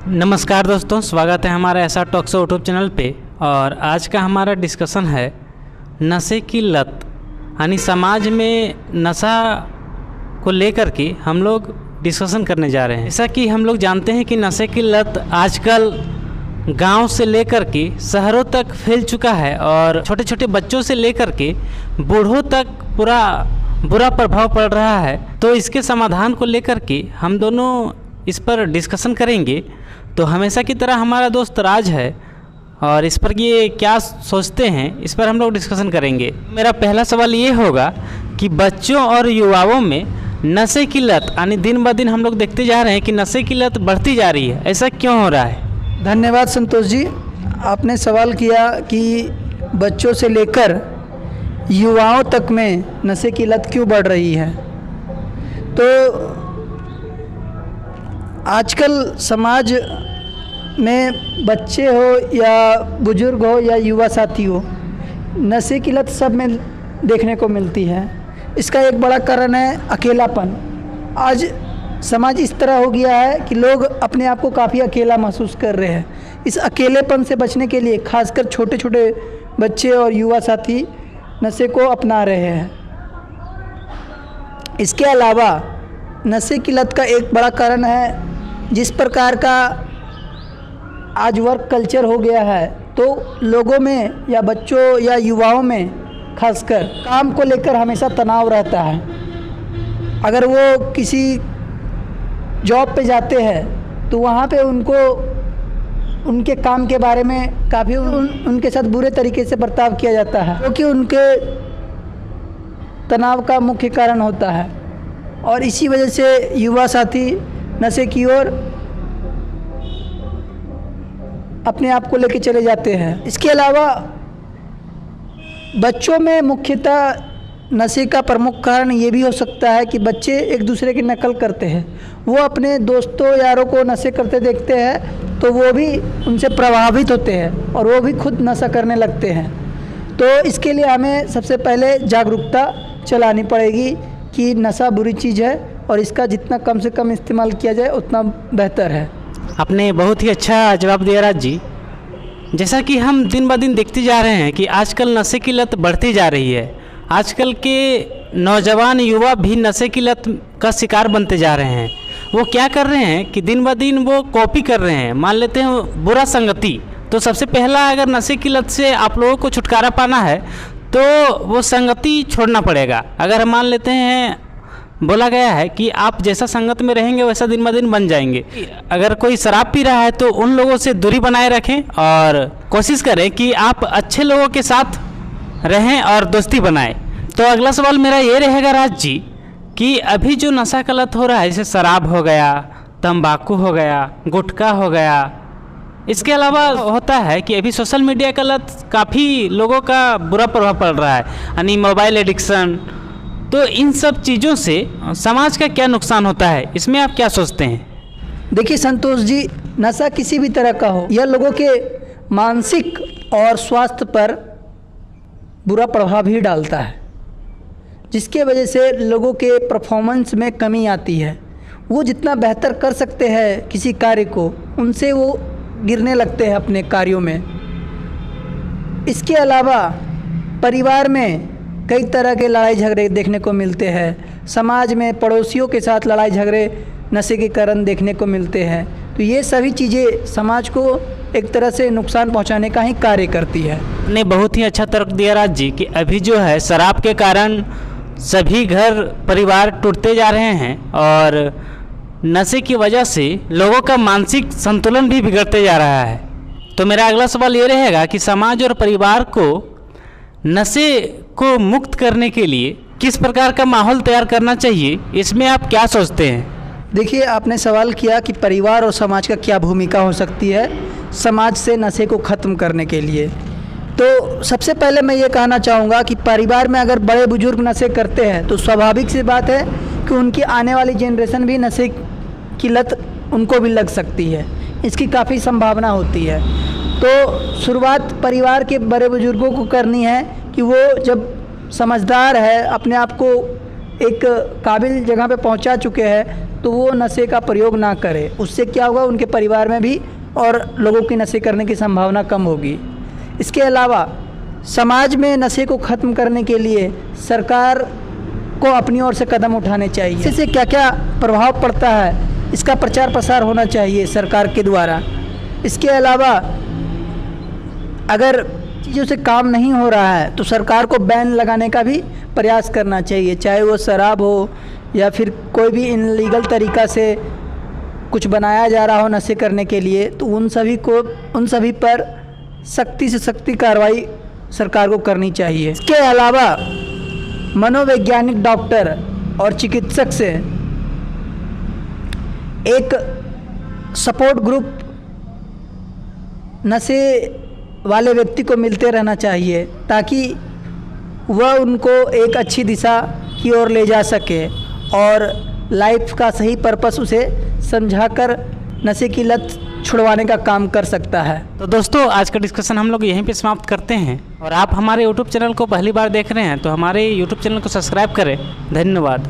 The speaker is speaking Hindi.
नमस्कार दोस्तों, स्वागत है हमारा ऐसा टॉक शो यूट्यूब चैनल पे। और आज का हमारा डिस्कशन है नशे की लत, यानी समाज में नशा को लेकर के हम लोग डिस्कशन करने जा रहे हैं। जैसा कि हम लोग जानते हैं कि नशे की लत आजकल गांव से लेकर के शहरों तक फैल चुका है और छोटे छोटे बच्चों से लेकर के बूढ़ों तक पूरा बुरा प्रभाव पड़ रहा है। तो इसके समाधान को लेकर के हम दोनों इस पर डिस्कशन करेंगे। तो हमेशा की तरह हमारा दोस्त राज है और इस पर ये क्या सोचते हैं इस पर हम लोग डिस्कशन करेंगे। मेरा पहला सवाल ये होगा कि बच्चों और युवाओं में नशे की लत, यानी दिन ब दिन हम लोग देखते जा रहे हैं कि नशे की लत बढ़ती जा रही है, ऐसा क्यों हो रहा है? धन्यवाद संतोष जी, आपने सवाल किया कि बच्चों से लेकर युवाओं तक में नशे की लत क्यों बढ़ रही है। तो आजकल समाज में बच्चे हो या बुजुर्ग हो या युवा साथी हो, नशे की लत सब में देखने को मिलती है। इसका एक बड़ा कारण है अकेलापन। आज समाज इस तरह हो गया है कि लोग अपने आप को काफ़ी अकेला महसूस कर रहे हैं। इस अकेलेपन से बचने के लिए खासकर छोटे छोटे बच्चे और युवा साथी नशे को अपना रहे हैं। इसके अलावा नशे की लत का एक बड़ा कारण है जिस प्रकार का आज वर्क कल्चर हो गया है, तो लोगों में या बच्चों या युवाओं में खासकर काम को लेकर हमेशा तनाव रहता है। अगर वो किसी जॉब पे जाते हैं तो वहाँ पे उनको उनके काम के बारे में काफ़ी उनके साथ बुरे तरीके से बर्ताव किया जाता है, क्योंकि उनके तनाव का मुख्य कारण होता है। और इसी वजह से युवा साथी नशे की ओर अपने आप को लेकर चले जाते हैं। इसके अलावा बच्चों में मुख्यतः नशे का प्रमुख कारण ये भी हो सकता है कि बच्चे एक दूसरे की नकल करते हैं। वो अपने दोस्तों यारों को नशे करते देखते हैं तो वो भी उनसे प्रभावित होते हैं और वो भी खुद नशा करने लगते हैं। तो इसके लिए हमें सबसे पहले जागरूकता चलानी पड़ेगी कि नशा बुरी चीज़ है और इसका जितना कम से कम इस्तेमाल किया जाए उतना बेहतर है। आपने बहुत ही अच्छा जवाब दिया राज जी। जैसा कि हम दिन ब दिन देखते जा रहे हैं कि आजकल नशे की लत बढ़ती जा रही है। आजकल के नौजवान युवा भी नशे की लत का शिकार बनते जा रहे हैं। वो क्या कर रहे हैं कि दिन ब दिन वो कॉपी कर रहे हैं। मान लेते हैं बुरा संगति, तो सबसे पहला अगर नशे की लत से आप लोगों को छुटकारा पाना है तो वो संगति छोड़ना पड़ेगा। अगर हम मान लेते हैं, बोला गया है कि आप जैसा संगत में रहेंगे वैसा दिन ब दिन बन जाएंगे। अगर कोई शराब पी रहा है तो उन लोगों से दूरी बनाए रखें और कोशिश करें कि आप अच्छे लोगों के साथ रहें और दोस्ती बनाएं। तो अगला सवाल मेरा ये रहेगा राज जी कि अभी जो नशा का लत हो रहा है, जैसे शराब हो गया, तंबाकू हो गया, गुटखा हो गया, इसके अलावा होता है कि अभी सोशल मीडिया का लत काफ़ी लोगों का बुरा प्रभाव पड़ रहा है, यानी मोबाइल एडिक्शन। तो इन सब चीज़ों से समाज का क्या नुकसान होता है, इसमें आप क्या सोचते हैं? देखिए संतोष जी, नशा किसी भी तरह का हो, यह लोगों के मानसिक और स्वास्थ्य पर बुरा प्रभाव ही डालता है, जिसके वजह से लोगों के परफॉर्मेंस में कमी आती है। वो जितना बेहतर कर सकते हैं किसी कार्य को, उनसे वो गिरने लगते हैं अपने कार्यों में। इसके अलावा परिवार में कई तरह के लड़ाई झगड़े देखने को मिलते हैं। समाज में पड़ोसियों के साथ लड़ाई झगड़े नशे के कारण देखने को मिलते हैं। तो ये सभी चीज़ें समाज को एक तरह से नुकसान पहुंचाने का ही कार्य करती है। ने बहुत ही अच्छा तर्क दिया राज जी कि अभी जो है शराब के कारण सभी घर परिवार टूटते जा रहे हैं और नशे की वजह से लोगों का मानसिक संतुलन भी बिगड़ते जा रहा है। तो मेरा अगला सवाल ये रहेगा कि समाज और परिवार को नशे को मुक्त करने के लिए किस प्रकार का माहौल तैयार करना चाहिए, इसमें आप क्या सोचते हैं? देखिए, आपने सवाल किया कि परिवार और समाज का क्या भूमिका हो सकती है समाज से नशे को ख़त्म करने के लिए। तो सबसे पहले मैं ये कहना चाहूँगा कि परिवार में अगर बड़े बुजुर्ग नशे करते हैं तो स्वाभाविक सी बात है कि उनकी आने वाली जनरेशन भी नशे की लत उनको भी लग सकती है। इसकी काफ़ी संभावना होती है। तो शुरुआत परिवार के बड़े बुजुर्गों को करनी है कि वो जब समझदार है, अपने आप को एक काबिल जगह पे पहुंचा चुके हैं, तो वो नशे का प्रयोग ना करे। उससे क्या होगा, उनके परिवार में भी और लोगों की नशे करने की संभावना कम होगी। इसके अलावा समाज में नशे को ख़त्म करने के लिए सरकार को अपनी ओर से कदम उठाने चाहिए। इससे क्या क्या प्रभाव पड़ता है, इसका प्रचार प्रसार होना चाहिए सरकार के द्वारा। इसके अलावा अगर चीज़ों से काम नहीं हो रहा है तो सरकार को बैन लगाने का भी प्रयास करना चाहिए, चाहे वो शराब हो या फिर कोई भी इनलीगल तरीक़ा से कुछ बनाया जा रहा हो नशे करने के लिए, तो उन सभी पर सख्ती से सख्ती कार्रवाई सरकार को करनी चाहिए। इसके अलावा मनोवैज्ञानिक डॉक्टर और चिकित्सक से एक सपोर्ट ग्रुप नशे वाले व्यक्ति को मिलते रहना चाहिए, ताकि वह उनको एक अच्छी दिशा की ओर ले जा सके और लाइफ का सही पर्पस उसे समझाकर नशे की लत छुड़वाने का काम कर सकता है। तो दोस्तों, आज का डिस्कशन हम लोग यहीं पे समाप्त करते हैं। और आप हमारे यूट्यूब चैनल को पहली बार देख रहे हैं तो हमारे यूट्यूब चैनल को सब्सक्राइब करें। धन्यवाद।